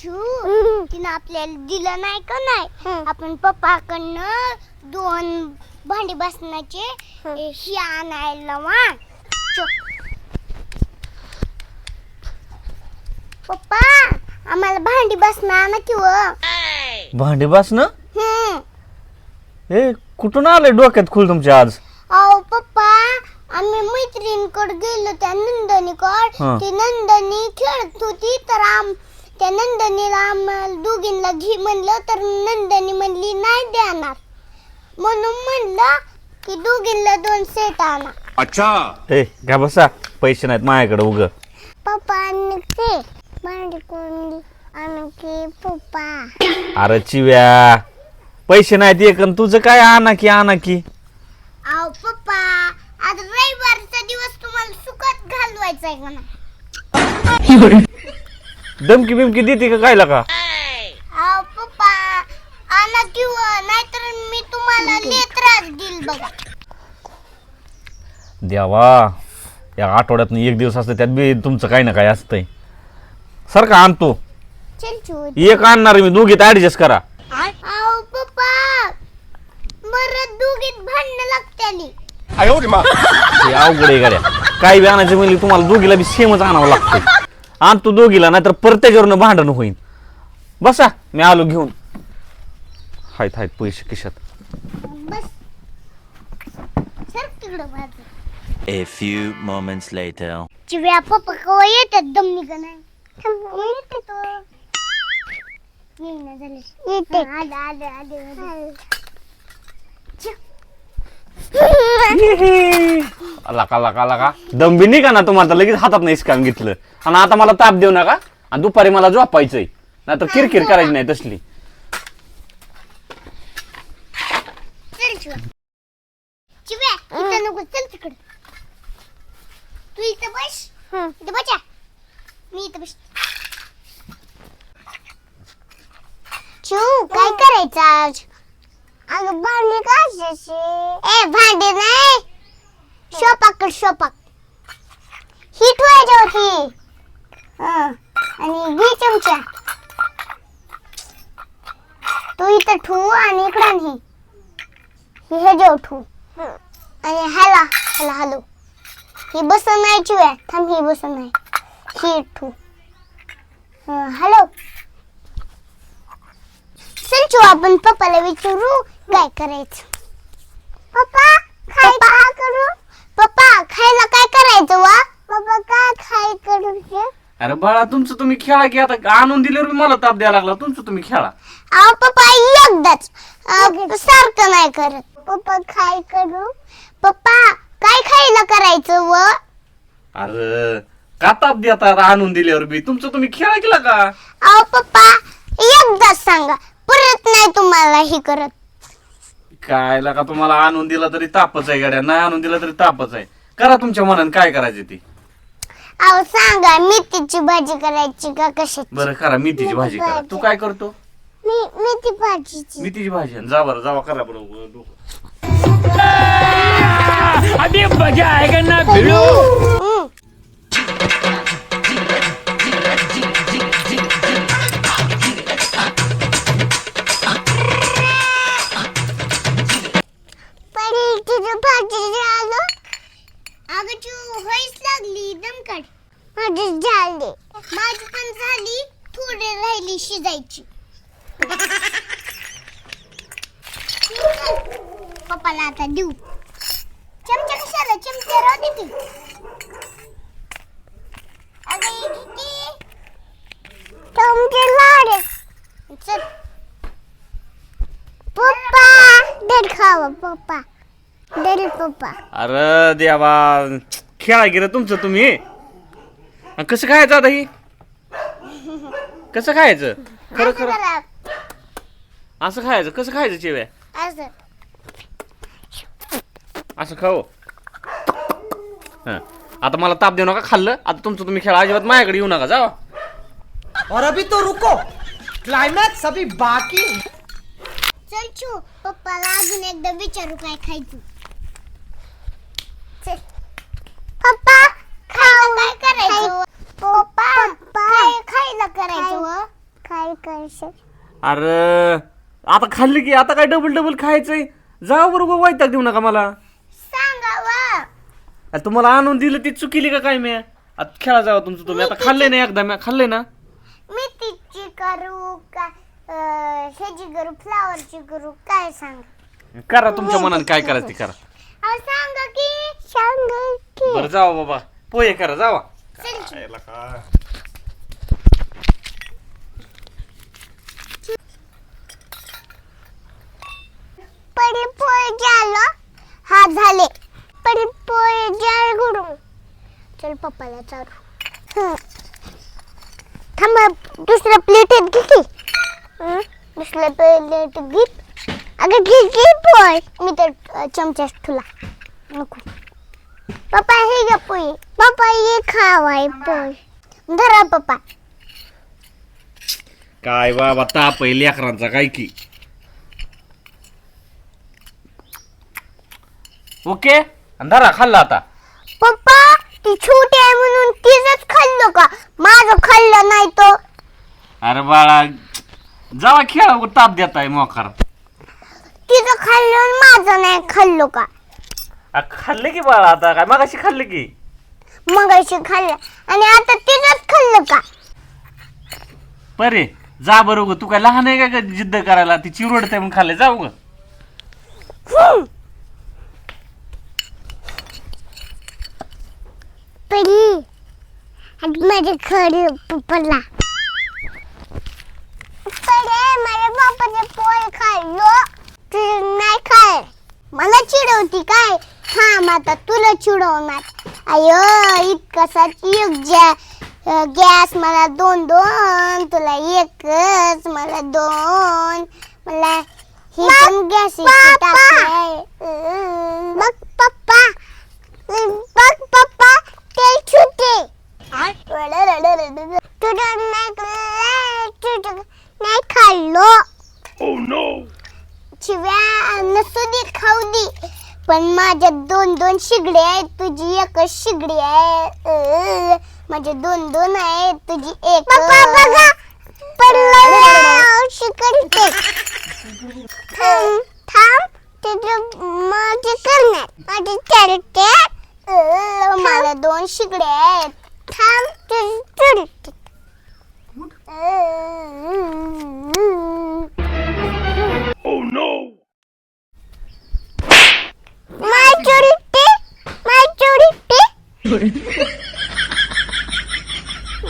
तिनं आपल्याला दिलं नाही का नाही, आपण पप्पाकडनं 2 भांडी बसण्याचे ही आणायला वा. पप्पा आम्हाला भांडी बसणं आणा किंवा भांडी बसणं? हे कुठून आलंय डोक्यात खूल तुमच्या आज? अहो पप्पा, आम्ही मैत्रिणीकडे गेलो त्या नंदनीकडे. ती नंदनी खेळत होती तर त्या नंदनीला आम्हाला दोघींना घे म्हणलं तर नंदनी म्हणली नाही देणार, म्हणून म्हणलं की दोघींना 2 सेट आणा. अच्छा ए घ्या बसा, पैसे नाहीत माझ्याकडे उग. पप्पा आणते भांडी कोणली आणते पप्पा. अरे चिव्या, पैसे नाहीत एक तुझं काय आणा की. अहो पप्पा, आज रविवारचा दिवस तुम्हाला सुखात घालवायचा आहे का नाही? दमकी बिमकी देते का कायला का? अहो पप्पा आणा किंवा नाहीतर मी तुम्हाला लय त्रास देईल बघा. देवा, या आठवड्यात 1 दिवस असतं त्यात बी तुमचं काही ना काय असतंय. सारखं आणतो, एक आणणार मी, दोघीत ऍडजस्ट करा. अहो पप्पा, मरत दोघीत भांडणं लागत्याली. हे अवघड आहे गाड्या, काही बी आणायचं म्हणजे तुम्हाला दोघीला बी सेमच आणावं लागतं. आणतो दोघीला, नाहीतर प्रत्येकावरनं भांडण होईल. बसा, मी आलो घेऊन. हायत पैसे खिशात. बस सर तिकडं बाजू. A few moments later. चिव्या पप्पा कवा येतात दमनी का नाही? येते तो. येईना झाले. येते. आले. लका दम बी निघा ना तुम्हाला, लगेच हातात नाही काम घेतलं. आणि आता मला ताप देऊ नका, आणि दुपारी मला झोपायचंय, नाही तर किरकिर करायची नाही तसली. चिव्या इथं नको, चल तिकडे. तू इथं बस. इथं बसा, मी इथं बस. काय करायचं आज? अगं भांडी घासायची. ए भांडी नाही, शोपाक ही ठेवायची होती. आणि घे चमचा. तू इथं ठेवू आणि इकडं नाही, हे जेव ठेवू. आणि हॅलो ही बसन नाही चिव्या, थांब, ही बसन नाही, ही ठेवू. हॅलो चल आपण पप्पाला विचारू काय करायचं. पप्पा काय करू? पप्पा खायला काय करायचं वा? पप्पा काय खाय करू? अरे बाळा, तुमचं तुम्ही खेळा की. आता आणून दिल्यावर मला ताप द्यायला लागला. तुमचं तुम्ही खेळा. अहो पप्पा एकदाच, सारखं नाही करत. पप्पा काय करू? पप्पा काय खायला करायचं व? अरे का ताप देता आणून दिल्यावर बी? तुमचं तुम्ही खेळा केला का? अहो पप्पा एकदाच सांगा, परत नाही तुम्हाला हे करत. काय लागा, तुम्हाला आणून दिला तरी तापच आहे गाड्या, नाही आणून दिला तरी तापच आहे. करा तुमच्या मनाने काय करायचे ती. अहो सांगा, मेथीची भाजी करायची का कशाची? बरं करा, मेथीची भाजी करा. तू काय करतो? मेथी भाजीची. मेथीची भाजी. जा बरं, जावा करा बरं. अभी मजा आएगा ना भिड़ो. अगं तू व्हायच लागली दमकट. माझी झाली, माझी पण झाली, थोडी राहिली शिजायची. पप्पाला आता देऊ. चमचा कशाला? चमचा राहू दे की. अगं किती चमचे लाडे. चल पप्पा दर खावा. पप्पा दर पप्पा. अरे देवा, खेळा गेलं तुमचं तुम्ही. कसं खायचं आता ही? कसं खायचं? खरं असं खायचं? कसं खायचं चिव्या? असं खाऊ. आता मला ताप देऊ नका, खाल्लं. आता तुमचं तुम्ही खेळा, अजिबात माझ्याकडे येऊ नका. जावा. और अभी तो रुको, क्लाइमॅक्स अभी बाकी. चल चू, पप्पाला अजून एकदा विचारू काय खायचं. चल पप्पा, खायला काय करायचं? पप्पा काय खायला करायचं? काय करशील? अरे आता खाल्ली की आता काय डबल डबल खायचंय. जा बरोबर वैताग देऊ नका मला. सांगावं. अरे तुम्हाला आणून दिलं ती चुकीली का काय? मी आता खेळा जावा तुमचं तुम्ही. आता खाल्ले ना एकदा, मी खाल्ले ना. मी तिची करू का ह्याची करू, फ्लावरची करू, काय सांग? करा तुमच्या मनाने काय करायचं ते करा. सांगा की बरं जावा बाबा, पोहे करा जावा. पडी पोहे झालं. हा झाले. पडी पोहे जाळ गुडून चल पप्पाला चारू. थांबा, दुसऱ्या प्लेटेत घे. दुसऱ्या प्लेट घे. अगं घे पोहे. मी तर चमच्याच ठुला नको. पप्पा हे घ्या पोहे. पप्पा ये खावाय पोहे. धरा पप्पा. काय बाबा ताप आहे लेकरांचा काय की. ओके अंधारा खाल्ला आता. पप्पा ती छोटी आहे म्हणून तिचंच खाल्लं का? माझं खाल्लं नाही तो. अरे बाळा जावा खेळा, ताप देताय मोकार. तिचं खाल्लं आणि माझं नाही खाल्लं का? खाल्ले की बाळा, आता काय मगाशी खाल्ले की. मगाशी खाल्लं आणि आता तिचंच खाल्लं का? बरे जा बरोबर. तू काय लहान आहे का जिद्द करायला? ती चिरवडते म्हणून खाल्ले. जाऊ ग. पडी माझ्या खरं पप्पाला. माझ्या बापाचे पोहे खाल्लो, तू नाही खाय. मला चिडवती काय? थांब आता तुला चिडवणार. अयो इतकासा गॅस. मला दोन तुला एकच. मला दोन. मला हे पण गॅस टाकले. बघ पप्पा, बघ पप्पा तेल छुटे. तुझं नाही खाल्लो. शिव्या नसू दे, खाऊ दे. पण माझ्या दोन शिगडे आहेत, तुझी एकच शिगडी आहे. माझे दोन आहेत, तुझी एक. बघा शिकडते. थांब तुझं माझे करणार. माझे चढते. मला दोन शिगडे आहेत. थांब तुझी चढते.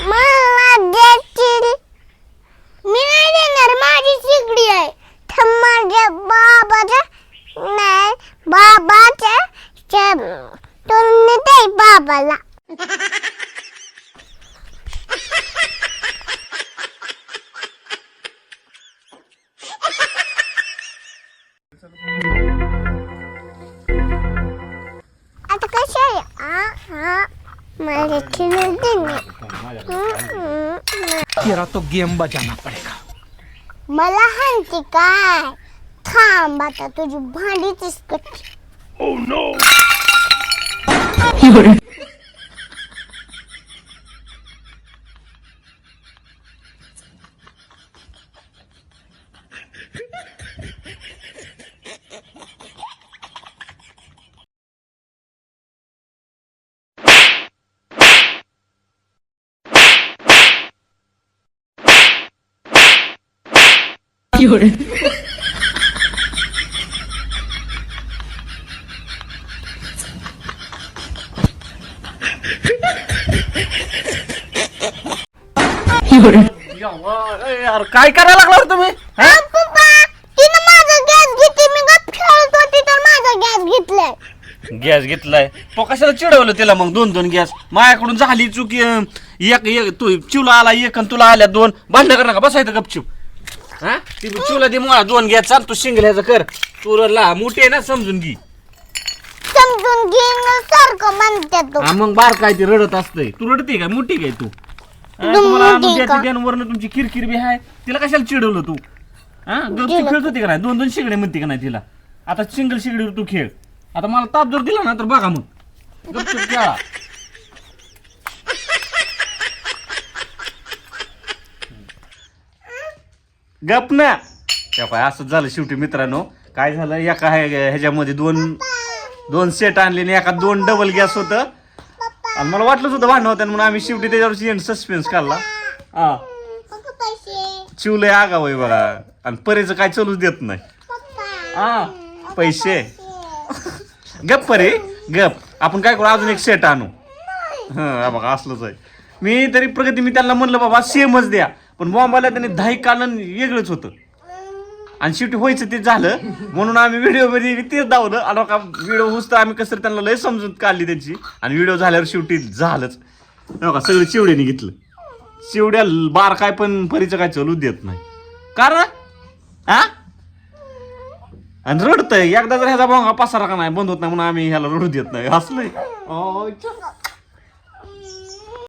मला द्यायची. मी नाही देणार, माझी शिगडी आहे. माझ्या बाबाच्या नाही, बाबाच्या तुलनेत आहे बाबाला. आता कशा आहे? मला खेळू दे ना. तेरा तो गेम बजाना पड़ेगा. मला हाणते काय? थांब आता तुझी भांडीचीच कट्टी. यार काय करायला लागला तुम्ही? पप्पा तिने माझा गॅस घेतली. मी गप खेळत होती तर माझा गॅस घेतलाय. गॅस घेतलाय तो कशाला चिडवलं तिला मग? दोन गॅस माझ्याकडून झाली चुकी. एक तू चिवला आला एक आणि तुला आल्या दोन. भांडण कर नका, बसायचं गपचूप. हा ती चिवला दे मला दोन गॅस. चाल तू शिंगल्याचं कर. तू ला मोठी आहे ना, समजून घे. समजून घेणं सारखं म्हणतात. हा मग बार काय ती रडत असतंय. तू रडते काय? मोठी काय तू? तुम्हाला आणून द्यायची त्यावरनं तुमची किरकिर बी आहे. तिला कशाला चिडवलं तू? हा तू खेळत होती का नाही? दोन शिगडे म्हणते का नाही तिला? आता सिंगल शिगडीवर तू खेळ. आता मला ताप जर दिला ना तर बघा मग. गपचूप खेळा. गप ना. त्या काय असंच झालं शेवटी मित्रांनो. काय झालं, एका ह्याच्यामध्ये दोन सेट आणले आणि एका 2 डबल गॅस होतं आणि मला वाटलंच होतं भांडण होतं म्हणून आम्ही शेवटी त्याच्यावरची सस्पेन्स काढला. हा पप्पा पैसे चिवलंय आगाव आहे बघा आणि परेचं काय चालूच देत नाही. पप्पा हा पैसे गप परे गप. आपण काय करू, अजून एक सेट आणू. हा बघा असलंच आहे. मी तरी मी त्यांना म्हणलं बाबा सेमच द्या, पण बॉम्बाला त्यांनी 10 कालन वेगळंच होतं आणि शेवटी व्हायचं ते झालं म्हणून आम्ही व्हिडिओ मध्ये तेच दावलं. आणि का व्हिडिओ होत आम्ही कसं त्यांना लय समजून काढली त्यांची आणि व्हिडिओ झाल्यावर शेवटी झालंच. का सगळं चिवड्याने घेतलं. चिवड्या बार काय पण परीचं काय चालू देत नाही कारण हा आणि रडतंय. एकदा जर ह्याचा भोंगा पसारा का नाही बंद होत नाही म्हणून आम्ही ह्याला रडू देत नाही. हसलंय.